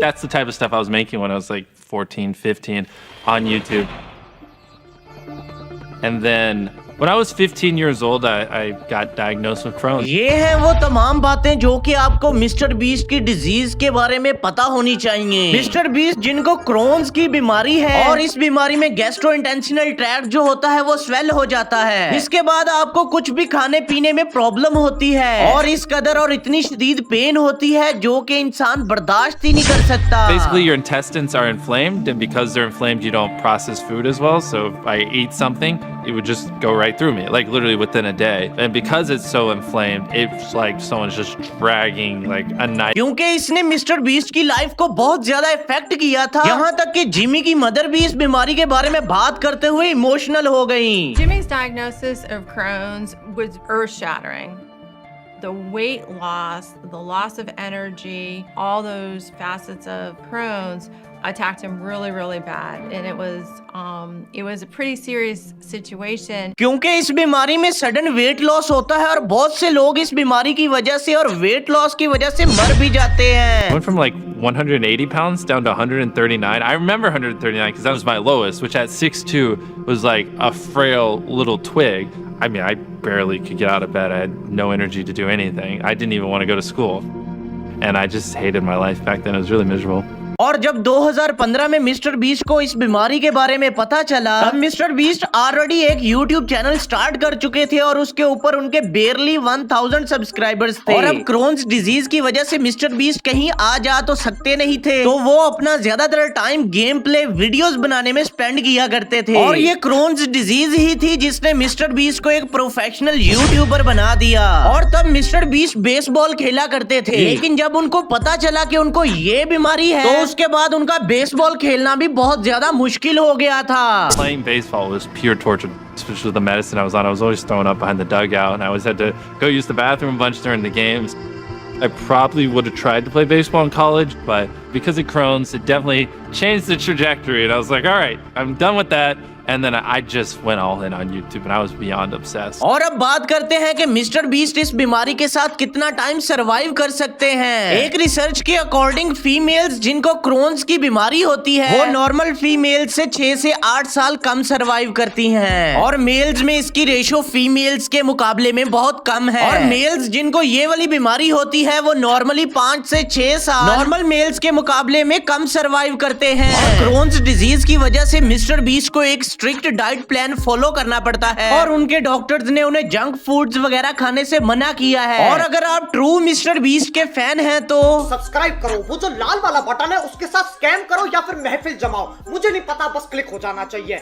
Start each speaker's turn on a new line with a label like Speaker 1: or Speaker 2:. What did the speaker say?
Speaker 1: That's the type of stuff I was making when I was like 14, 15 on YouTube. And then when I was 15 years old, I got diagnosed with Crohn's.
Speaker 2: ये है वो तमाम बातें जो कि आपको mister beast की disease के बारे में पता होनी चाहिए। मिस्टर बीस्ट जिनको क्रोन्स की बीमारी है और इस बीमारी में गैस्ट्रोइंटेस्टाइनल ट्रैक्ट जो होता है वो स्वेल हो जाता है। इसके बाद आपको कुछ भी खाने पीने में प्रॉब्लम होती है और इस कदर और इतनी शदीद पेन होती है जो कि इंसान बर्दाश्त ही नहीं कर सकता।
Speaker 1: Basically, your intestines are inflamed, and because they're inflamed, you don't process food as well. So if I eat something, it would just go right through me, like literally within a day. And because it's so inflamed, it's like someone's just dragging like a knife.
Speaker 2: क्योंकि इसने mister beast की life को बहुत ज्यादा effect किया था, यहाँ तक कि जिमी की मदर भी इस बीमारी के बारे में बात करते हुए इमोशनल हो गई।
Speaker 3: Jimmy's diagnosis of Crohn's was earth-shattering. The weight loss, the loss of energy, all those facets of Crohn's attacked him really, really bad, and it was a pretty serious situation.
Speaker 2: क्योंकि इस बीमारी में sudden weight loss होता है और बहुत से लोग इस बीमारी की वजह से और वेट लॉस की वजह से मर भी जाते हैं।
Speaker 1: I went from like 180 pounds down to 139. I remember 139 because that was my lowest, which at 6'2" was like a frail little twig. I mean, I barely could get out of bed. I had no energy to do anything. I didn't even want to go to school. And I just hated my life back then. It was really miserable.
Speaker 2: और जब 2015 में mister beast को इस बीमारी के बारे में पता चला, तब मिस्टर बीस्ट ऑलरेडी एक YouTube चैनल स्टार्ट कर चुके थे और उसके ऊपर उनके बेरली 1000 सब्सक्राइबर्स थे। और अब क्रोन्स डिजीज की वजह से मिस्टर बीस्ट कहीं आ जा तो सकते नहीं थे, तो वो अपना ज्यादातर टाइम गेम प्ले वीडियोस बनाने में स्पेंड किया करते थे। और ये क्रोन्स डिजीज ही थी जिसने मिस्टर बीस्ट को एक प्रोफेशनल यूट्यूबर बना दिया। और तब मिस्टर बीस्ट बेसबॉल खेला करते थे, लेकिन जब उनको पता चला कि उनको ये बीमारी है तो उसके बाद उनका बेसबॉल खेलना भी बहुत ज्यादा मुश्किल हो गया था।
Speaker 1: Playing baseball was pure torture, especially with the medicine I was on. I was always thrown up behind the dugout, and I always had to go use the bathroom a bunch during the games. I probably would have tried to play baseball in college, but because of Crohn's, it definitely changed the trajectory. And I was like, all right, I'm done with that. And then I just went all in on YouTube, and I was beyond obsessed.
Speaker 2: और अब बात करते हैं कि mister beast इस बीमारी के साथ कितना टाइम सरवाइव कर सकते हैं। एक रिसर्च के अकॉर्डिंग फीमेल्स जिनको क्रोन्स की बीमारी होती है वो नॉर्मल फीमेल्स से 6 से 8 साल कम सरवाइव करती हैं, और मेल्स में इसकी रेशो फीमेल्स के मुकाबले में बहुत कम है। और मेल्स जिनको ये वाली बीमारी होती है वो नॉर्मली 5 से 6 साल नॉर्मल मेल्स के मुकाबले में कम सरवाइव करते हैं। और क्रोन्स डिजीज की वजह से मिस्टर बीस्ट को एक स्ट्रिक्ट डाइट प्लान फॉलो करना पड़ता है और उनके डॉक्टर्स ने उन्हें जंक फूड्स वगैरह खाने से मना किया है। और अगर आप ट्रू मिस्टर बीस्ट के फैन हैं तो
Speaker 4: सब्सक्राइब करो, वो जो लाल वाला बटन है उसके साथ स्कैम करो या फिर महफिल जमाओ, मुझे नहीं पता, बस क्लिक हो जाना चाहिए।